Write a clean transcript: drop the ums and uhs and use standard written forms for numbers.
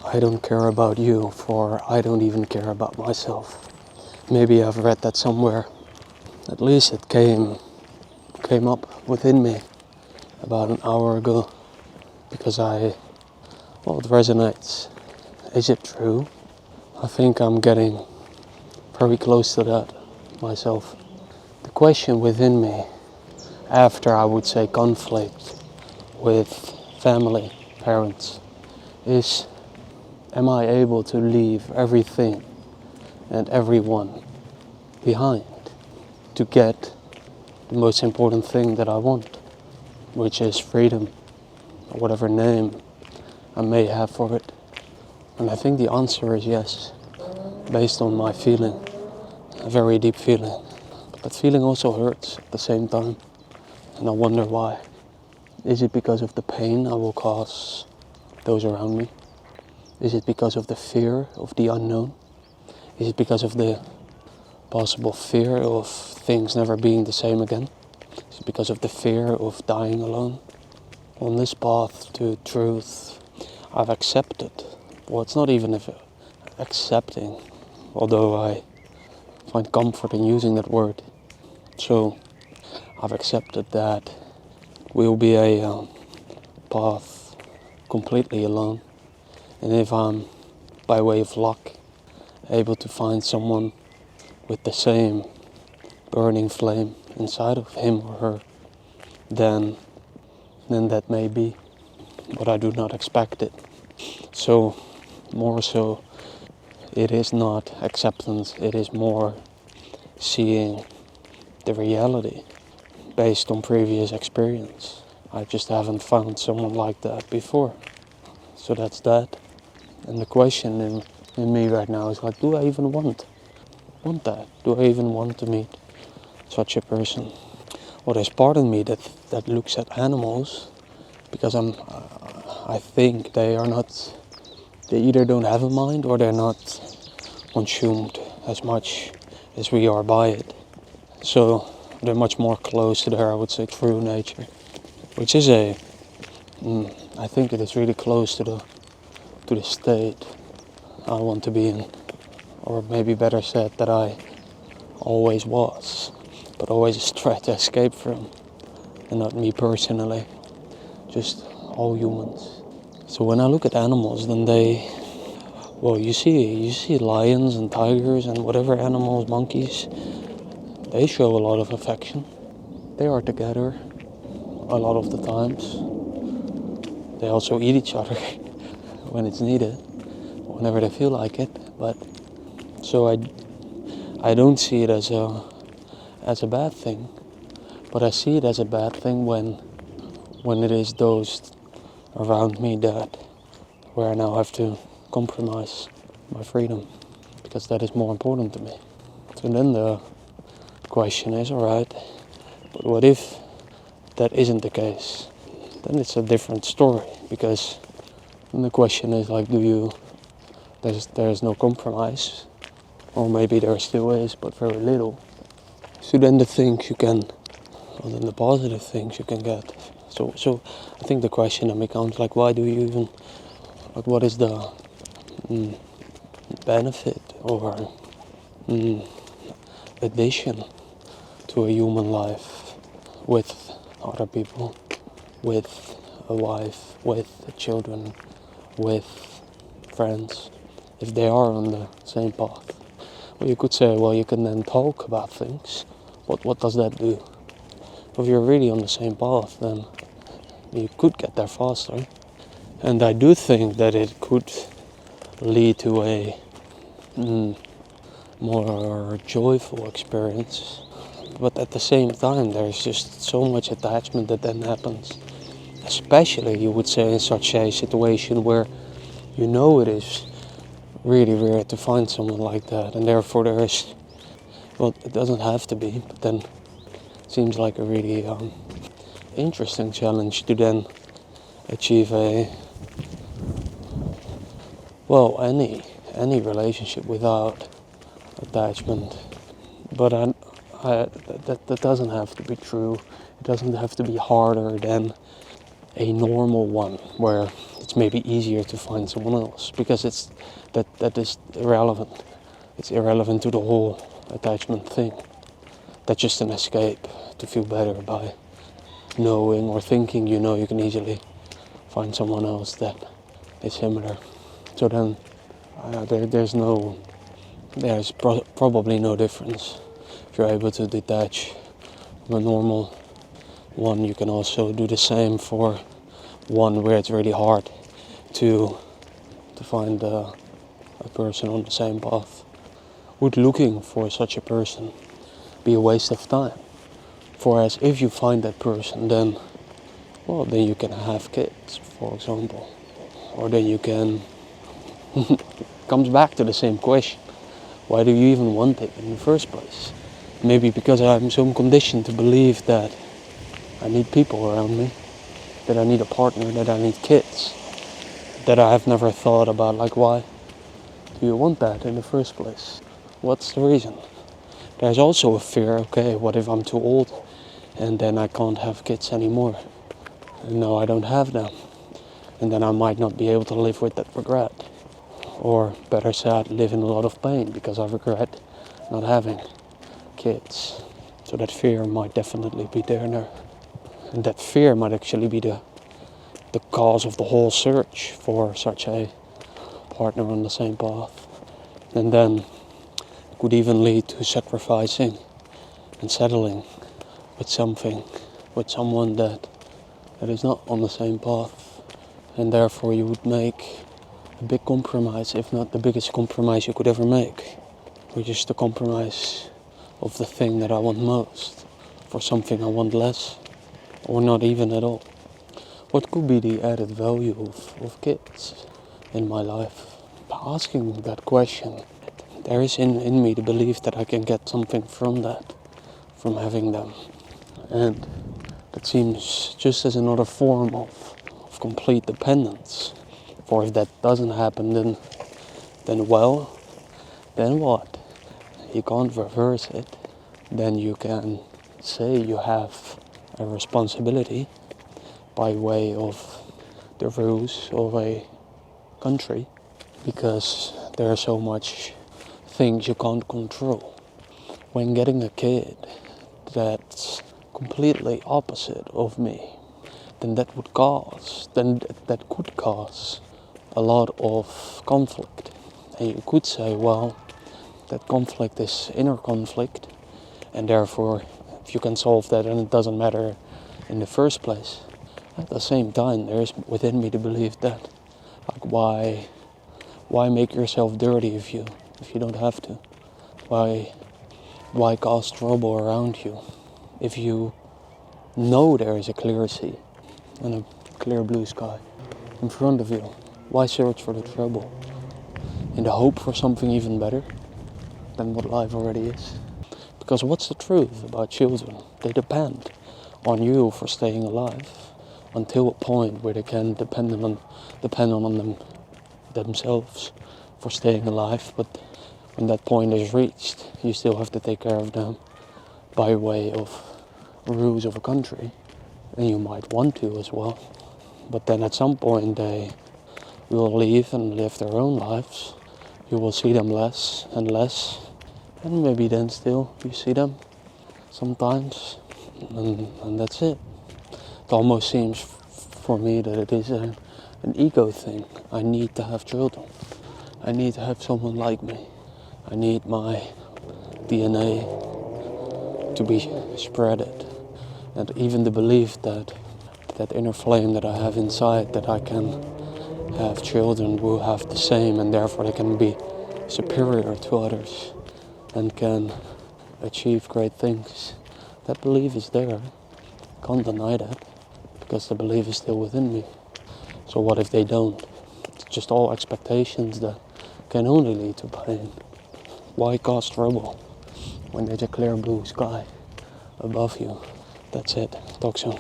I don't care about you, for I don't even care about myself. Maybe I've read that somewhere. At least it came up within me about an hour ago, because it resonates. Is it true? I think I'm getting very close to that myself. The question within me, after I would say conflict with family, parents, is, am I able to leave everything and everyone behind to get the most important thing that I want, which is freedom, or whatever name I may have for it? And I think the answer is yes, based on my feeling, a very deep feeling. But that feeling also hurts at the same time, and I wonder why. Is it because of the pain I will cause those around me? Is it because of the fear of the unknown? Is it because of the possible fear of things never being the same again? Is it because of the fear of dying alone? On this path to truth, I've accepted, well, it's not even accepting, although I find comfort in using that word. So I've accepted that we'll be a path completely alone. And if I'm, by way of luck, able to find someone with the same burning flame inside of him or her, then that may be. But I do not expect it. So, more so, it is not acceptance, it is more seeing the reality based on previous experience. I just haven't found someone like that before. So that's that. And the question in me right now is like, do I even want that? Do I even want to meet such a person? Well, there's part of me that looks at animals, because I think they either don't have a mind, or they're not consumed as much as we are by it. So they're much more close to their, I would say, true nature, which is I think it is really close to the state I want to be in, or maybe better said, that I always was, but always tried to escape from, and not me personally, just all humans. So when I look at animals, then you see lions and tigers and whatever animals, monkeys, they show a lot of affection. They are together a lot of the times. They also eat each other when it's needed, whenever they feel like it. But so I don't see it as a bad thing, but I see it as a bad thing when it is those around me where I now have to compromise my freedom, because that is more important to me. So then the question is, alright, but what if that isn't the case? Then it's a different story, because then the question is like, there's no compromise, or maybe there still is, but very little. So then the positive things you can get. So I think the question then becomes like, why do you even, like, what is the benefit or addition to a human life with other people, with a wife, with children, with friends, if they are on the same path? Well, you could say, well, you can then talk about things. What does that do? If you're really on the same path, then you could get there faster. And I do think that it could lead to a more joyful experience. But at the same time, there's just so much attachment that then happens. Especially, you would say, in such a situation where you know it is really rare to find someone like that. And therefore there is, well, it doesn't have to be, but then it seems like a really interesting challenge to then achieve any relationship without attachment. But that doesn't have to be true. It doesn't have to be harder than a normal one, where it's it's maybe easier to find someone else, because that is irrelevant. It's irrelevant to the whole attachment thing. That's just an escape to feel better by knowing or thinking you can easily find someone else that is similar. So then there's probably no difference. If you're able to detach from a normal one, you can also do the same for one where it's really hard to find a person on the same path. Would looking for such a person be a waste of time? For as if you find that person, then you can have kids, for example. Or then you can... comes back to the same question. Why do you even want it in the first place? Maybe because I'm so conditioned to believe that I need people around me, that I need a partner, that I need kids, that I have never thought about, like, why do you want that in the first place? What's the reason? There's also a fear, okay, what if I'm too old and then I can't have kids anymore? And now I don't have them. And then I might not be able to live with that regret. Or better said, live in a lot of pain because I regret not having kids. So that fear might definitely be there now. And that fear might actually be the cause of the whole search for such a partner on the same path. And then it could even lead to sacrificing and settling with someone that is not on the same path. And therefore you would make a big compromise, if not the biggest compromise you could ever make, which is the compromise of the thing that I want most for something I want less, or not even at all. What could be the added value of kids in my life? By asking that question, there is in me the belief that I can get something from that, from having them. And that seems just as another form of complete dependence. For if that doesn't happen, then what? You can't reverse it. Then you can say you have a responsibility by way of the rules of a country, because there are so much things you can't control. When getting a kid that's completely opposite of me, then that could cause a lot of conflict. And you could say, well, that conflict is inner conflict, and therefore if you can solve that, then it doesn't matter in the first place. At the same time, there is within me the belief that, like, why make yourself dirty if you don't have to? Why cause trouble around you if you know there is a clear sea and a clear blue sky in front of you? Why search for the trouble in the hope for something even better than what life already is? Because what's the truth about children? They depend on you for staying alive until a point where they can depend on themselves for staying alive. But when that point is reached, you still have to take care of them by way of rules of a country, and you might want to as well. But then at some point they will leave and live their own lives. You will see them less and less, and maybe then still you see them sometimes, and that's it. It almost seems for me that it is an ego thing. I need to have children. I need to have someone like me. I need my DNA to be spreaded. And even the belief that inner flame that I have inside, that I can have children who have the same, and therefore they can be superior to others and can achieve great things. That belief is there. Can't deny that, because the belief is still within me. So what if they don't? It's just all expectations that can only lead to pain. Why cause trouble when there's a clear blue sky above you? That's it. Talk soon.